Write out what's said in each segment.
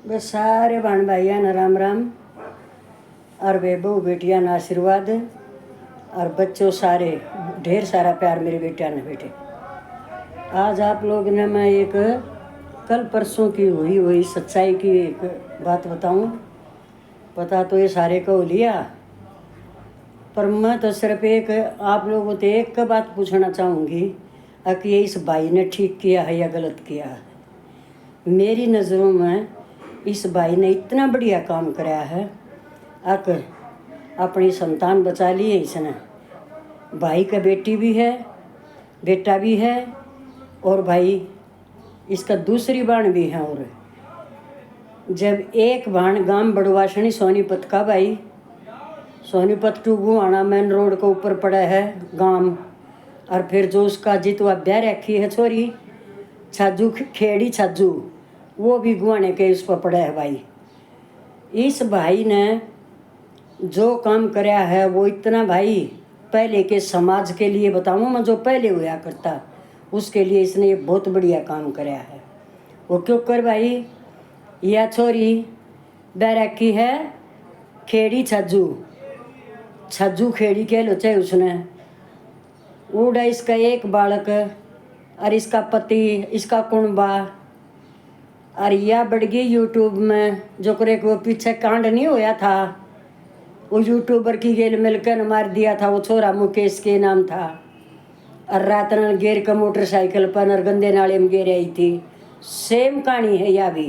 बस सारे बहन भाइया न राम राम और वे बहू बेटिया न आशीर्वाद और बच्चों सारे ढेर सारा प्यार मेरे बेटिया ने बेटे। आज आप लोग ने मैं एक कल परसों की हुई सच्चाई की एक बात बताऊं। पता तो ये सारे को लिया, पर मैं तो सिर्फ एक आप लोगों से एक बात पूछना चाहूँगी कि ये इस भाई ने ठीक किया है या गलत किया है। मेरी नज़रों में इस भाई ने इतना बढ़िया काम कराया है, आकर अपनी संतान बचा ली है इसने। भाई का बेटी भी है, बेटा भी है, और भाई इसका दूसरी बाण भी है। और जब एक बाण गांव बड़वासनी सोनीपत का भाई, Sonipat to Gohana main road के ऊपर पड़ा है गांव, और फिर जो उसका जितवा ब्याह रखी है छोरी छाजू खेड़ी छाजू, वो भी गुआने के उस पर पड़ा है भाई। इस भाई ने जो काम कराया है वो इतना भाई पहले के समाज के लिए बताऊँ मैं, जो पहले हुआ करता उसके लिए इसने ये बहुत बढ़िया काम कराया है। वो क्यों कर भाई, यह छोरी बैरकी है खेड़ी छज्जू, छज्जू खेड़ी कह लो चाहे उसने। उड़ा इसका एक बालक और इसका पति, इसका कुंबा, और यह बढ़ गई यूट्यूब में। जो करे वो पीछे कांड नहीं होया था, वो यूट्यूबर की गेल मिलकर मार दिया था, वो छोरा मुकेश के नाम था। और रात न गेर का मोटरसाइकिल पर और गंदे नाले में गेर आई थी। सेम कहानी है यह भी।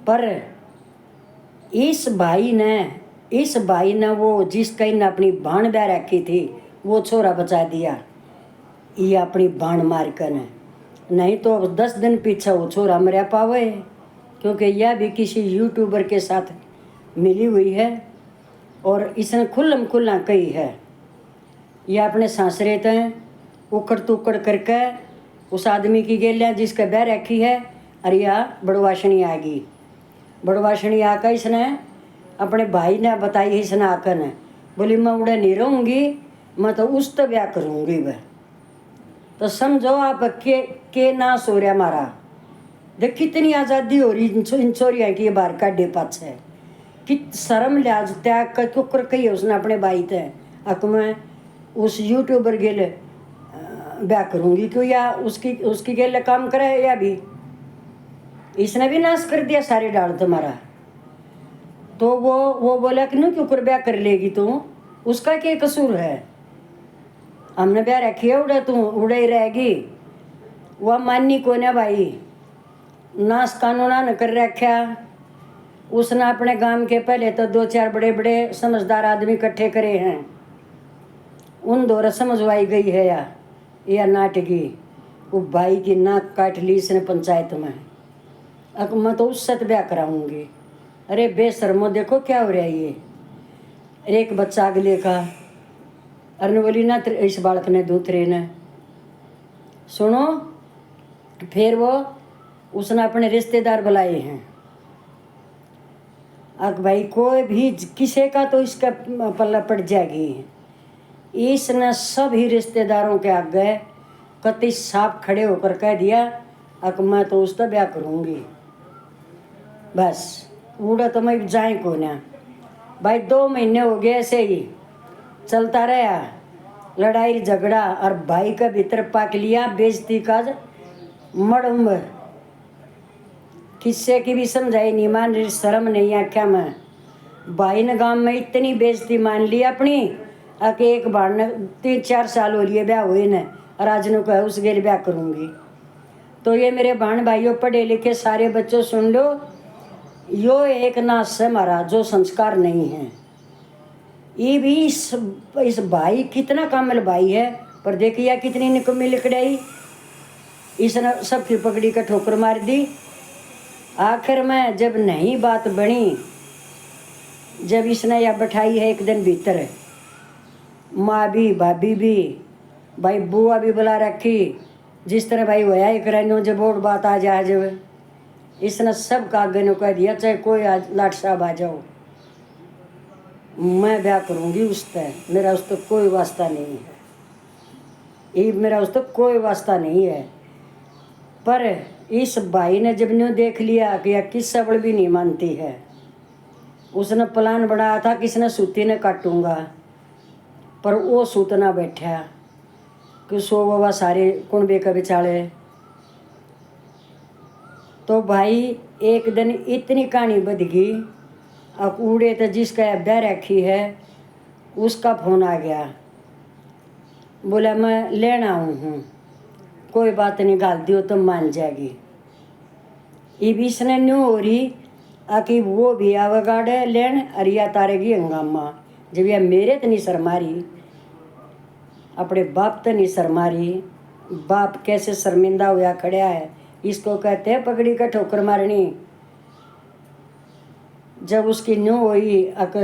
पर इस भाई ने वो जिसका इन अपनी बाण ब्याह रखी थी वो छोरा बचा दिया, ये अपनी बाण मार कर ने। नहीं तो 10 दिन पीछे वो छोरा मर पावे, क्योंकि यह भी किसी यूट्यूबर के साथ मिली हुई है। और इसने खुल्लम खुल्ला कही है, यह अपने सासरे तय उकड़ तुकड़ करके उस आदमी की गेलियाँ जिसके बह रखी है, और यह बड़वासनी आ गई। बड़वासनी आकर इसने अपने भाई ने बताई, इसने आकर ने बोली मैं उड़े नहीं रहूँगी, मैं तो उस तो ब्याह करूँगी वह। तो समझो आप के नाश हो रहा हमारा। देख कितनी आज़ादी हो रही इन चोरियाँ की बाहर काटे पाछे, कि शर्म लिहाज त्याग कर कुकर कही है उसने अपने भाई थे अक मैं उस यूट्यूबर गेले ब्याह करूँगी क्यों, या उसकी गेले काम करे, या भी इसने भी नाश कर दिया सारे डाल तुम्हारा। तो वो बोला कि नहीं क्यों ब्याह कर लेगी तू, उसका क्या कसूर है, हमने ब्याह रखी है उड़े, तू उड़े ही रहेगी। वह माननी को ना भाई, नाश कानूना न कर रखा उसने। अपने गांव के पहले तो 2-4 बड़े बड़े समझदार आदमी इकट्ठे करे हैं, उन द्वारा समझवाई गई है या नाटकी। वो भाई की नाक काट ली इसने पंचायत में। अब मैं तो उससे ब्याह कराऊंगी। अरे बेशर्मो, देखो क्या हो रहा है ये। एक बच्चा अगले का, अरे बोली ना इस बालक ने दूसरे ने सुनो। फिर वो उसने अपने रिश्तेदार बुलाए हैं। अब भाई कोई भी किसी का तो इसका पल्ला पड़ जाएगी। इसने सभी रिश्तेदारों के आगे कति साफ खड़े होकर कह दिया अब मैं तो उसका ब्याह करूँगी। बस उड़ा तो मैं जाए को ना भाई। 2 महीने हो गए ऐसे ही चलता रहा, लड़ाई झगड़ा, और भाई का भीतर पाक लिया बेइज्जती का मड़म्ब। किससे की भी समझाई नहीं, मान शर्म नहीं आख्या में। भाई ने गांव में इतनी बेइज्जती मान ली अपनी कि एक बार ने 3-4 साल हो लिए ब्याह हुए ने, और आज ने कहा उस गेल ब्याह करूँगी। तो ये मेरे बहन भाइयों पढ़े लिखे सारे बच्चों सुन लो, यो एक नाश है हमारा जो संस्कार नहीं है। ये भी इस भाई कितना कामल भाई है, पर देखिए कितनी निकम्मी लिकड़ाई। इसने सबकी पकड़ी का ठोकर मार दी। आखिर में जब नहीं बात बनी, जब इसने यह बैठाई है एक दिन भीतर, माँ भी भाभी भी भाई बुआ भी बुला रखी, जिस तरह भाई होया एक रहने जब और बात आ जाए, जब इसने सब कागज ने कह दिया चाहे कोई लाट साहब आ जाओ, मैं ब्याह करूँगी उससे, मेरा उस तक कोई वास्ता नहीं है, ये मेरा उस तक कोई वास्ता नहीं है। पर इस भाई ने जब न्यू देख लिया कि यह किस सबड़ भी नहीं मानती है, उसने प्लान बनाया था किसने सूती ने काटूंगा, पर वो सूतना बैठा कि सो बाबा सारे कुंबे के बिचाले। तो भाई एक दिन इतनी कहानी बढ़ गई, अब उड़े तो जिसका बह रखी है उसका फोन आ गया, बोला मैं लेना हूँ, कोई बात नहीं गाल दियो तो मान जाएगी। ये भी इसने न्यू हो रही आकि वो भी आवगाड़े लेन अरिया तारेगी हंगामा। जब यह मेरे तो नहीं सर मारी, अपने बाप तो नहीं सर मारी, बाप कैसे शर्मिंदा हुआ खड़ा है, इसको कहते हैं पगड़ी का ठोकर मारनी। जब उसकी न्यू हुई अक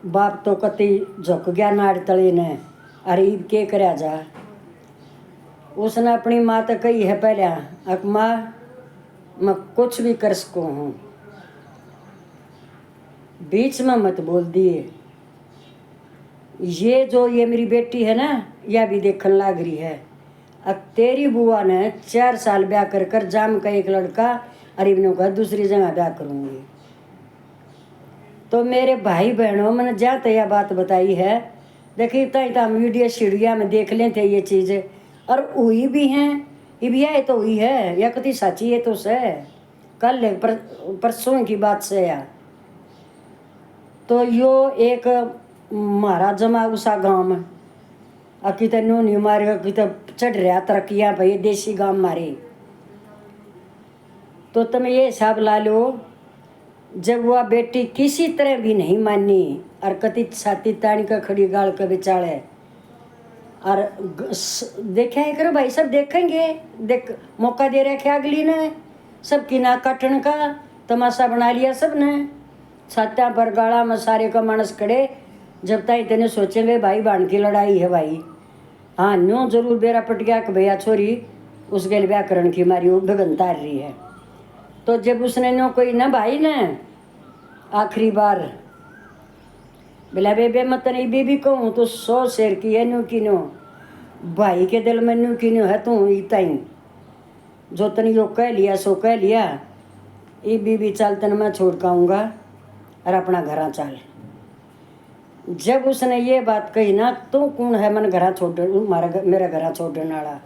बाप तो कति झुक गया नाड़ तली ने, अरे ईब के करया जा। उसने अपनी माँ तो कही है पहले, अक माँ मैं कुछ भी कर सकूँ हूँ, बीच में मत बोल दिए। ये मेरी बेटी है ना, यह भी देखने लाग रही है। अब तेरी बुआ ने 4 साल ब्याह कर कर जाम का एक लड़का अरिबनों का दूसरी जगह ब्याह करूँगी। तो मेरे भाई बहनों मैंने जहाँ तक यह बात बताई है, देखिए तो हम वीडियो सीढ़िया में देख लें थे ये चीज़ें, और हुई भी हैं। ये भी है तो हुई है, या कति साची है तो से कल परसों की बात से या। तो यो एक महाराज जमा उसा गाँव में अकी तो नो नहीं मारे कि तो चढ़ रहा तरक्या भाई देसी गांव मारे। तो तुम ये हिसाब ला लो, जब वह बेटी किसी तरह भी नहीं मानी और कति छाती तानी का खड़ी गाल के बिचाले, और देखा है करो भाई, सब देखेंगे, देख मौका दे रखा अगली ने, सबकी ना काटने का तमाशा बना लिया सब ने। छात्या पर गाड़ा में सारे का मानस खड़े, जब तक इतने सोचेंगे भाई बाण की लड़ाई है भाई, हाँ न्यो जरूर बेरा पट गया कि भैया छोरी उसके व्याकरण की मारी वो भगन तार रही है। तो जब उसने नो कोई ना भाई ने आखिरी बार बोला बेबे मत नहीं बीबी कहूँ तो 100 शेर की है न्यू की नो, भाई के दिल में न्यू की नो है तू इताई जो तन यो कह लिया सो कह लिया, ये बीबी चल तन मैं छोड़ काऊँगा और अपना घरा चल। जब उसने ये बात कही ना, तू कौन है मन घरा छोड़ मेरा घरा छोड़ने वाला,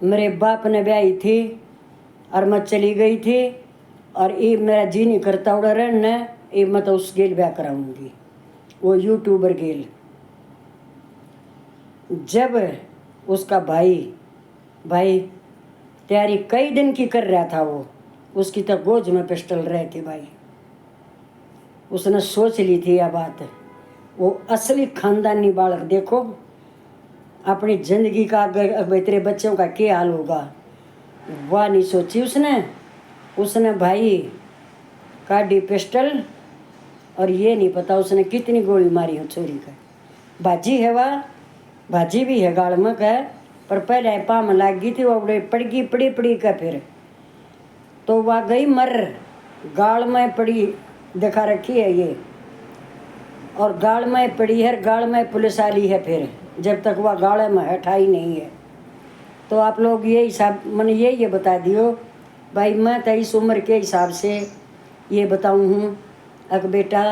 मेरे बाप ने ब्याही थी और मैं चली गई थी, और ये मेरा जी नहीं करता उड़ा रहने, ये मैं तो उस गेल ब्याह कराऊंगी, वो यूट्यूबर गेल। जब उसका भाई तैयारी कई दिन की कर रहा था, वो उसकी तो गोज में पिस्टल रहे थे भाई, उसने सोच ली थी यह बात। वो असली खानदानी बालक देखो अपनी जिंदगी का अगर तेरे बच्चों का क्या हाल होगा, वह नहीं सोची उसने भाई काटी पिस्टल, और ये नहीं पता उसने कितनी गोली मारी हो छोरी का। बाजी है वह, बाजी भी है गाड़ में का, पर पहले पाम लाग गई थी, वो पड़ी का फिर तो वह गई मर, गाड़ में पड़ी दिखा रखी है ये, और गाड़ में पड़ी है, गाड़ में पुलिस आली है फिर, जब तक वह गाड़ में हटाई नहीं है। तो आप लोग ये हिसाब मैंने ये बता दियो भाई, मैं तो इस उम्र के हिसाब से ये बताऊँ हूँ अक बेटा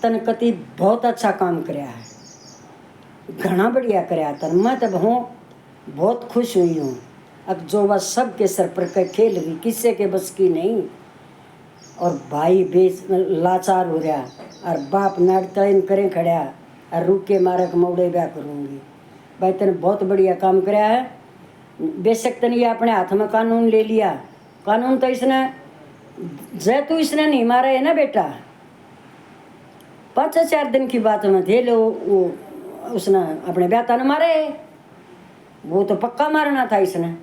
तन कति बहुत अच्छा काम कराया है, घना बढ़िया कराया तन, मैं तब हूँ बहुत खुश हुई हूँ। अब जो वह सब के सर पर के खेल रही, किसी के बस की नहीं, और भाई बेच लाचार हो गया, और बाप नाटन करें खड़ा और रुक के मारक मौड़े ब्याह करूँगी। भाई तने बहुत बढ़िया काम कराया है। बेशक तने ये अपने हाथ में कानून ले लिया, कानून तो इसने जय तू इसने नहीं मारा है ना बेटा, 5-4 दिन की बात में थे लो, वो उसने अपने ब्याता ने मारे, वो तो पक्का मारना था इसने,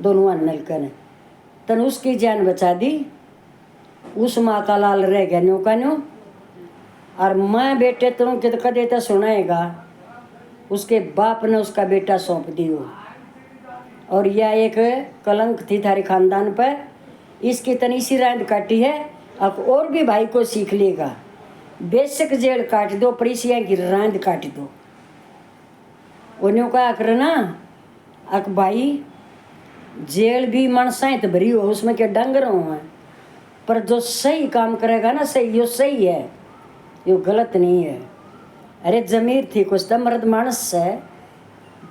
दोनों मिलकर ने तन उसकी जान बचा दी, उस माँ का लाल रह गया न्यू का न्यू। और मैं बेटे तुम कदे तो सुनाएगा, उसके बाप ने उसका बेटा सौंप दियो, और यह एक कलंक थी थारे खानदान पर, इसकी तनी सी रांद काटी है। अब और भी भाई को सीख लेगा, बेशक जेल काट दो, पड़ीसिया की रांद काट दो, उन्हों का करना अक भाई जेल भी मनसाइत भरी हो, उसमें क्या डंगर हो, पर जो सही काम करेगा ना, सही यो सही है, यो गलत नहीं है। अरे जमीर थी कुछ तो मर्द मानस है,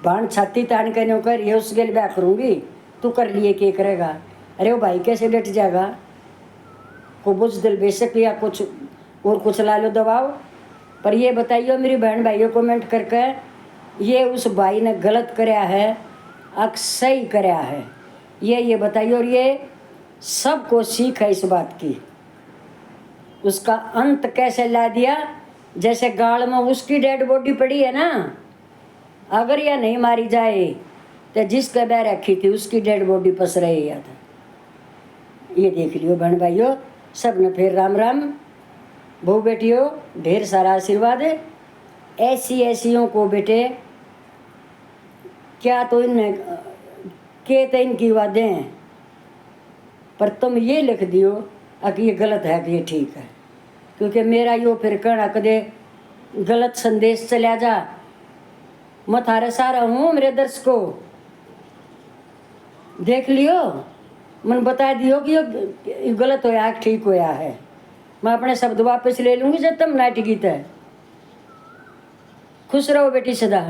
बाण छाती तान के नो कर ये उस गेल ब्याह करूंगी, तू कर लिए क्या करेगा? अरे वो भाई कैसे डट जाएगा? को बुझ दिल बेशक या कुछ और कुछ ला लो दबाओ, पर ये बताइए मेरी बहन भाइयों कमेंट करके, ये उस भाई ने गलत कराया है अक सही कराया है, ये बताइए। और ये सबको सीख है इस बात की। उसका अंत कैसे ला दिया? जैसे गाड़ में उसकी डेड बॉडी पड़ी है ना, अगर यह नहीं मारी जाए तो जिसके बैर रखी थी उसकी डेड बॉडी पस रही याद। ये देख लियो बहन भाइयों, सब ने फिर राम राम। बहू बेटियों ढेर सारा आशीर्वाद। ऐसी ऐसियों को बेटे क्या तो इन्हें के तो इनकी वादें हैं, पर तुम ये लिख दियो कि ये गलत है कि ये ठीक है, क्योंकि मेरा यो फिर कहना कदे गलत संदेश चला जा। मैं थारे सारा हूँ मेरे दर्शकों, देख लियो, मन बता दियो कि ये गलत होया ठीक होया है। मैं अपने शब्द वापस ले लूँगी जब तुम नाटक गीत है। खुश रहो बेटी सदा।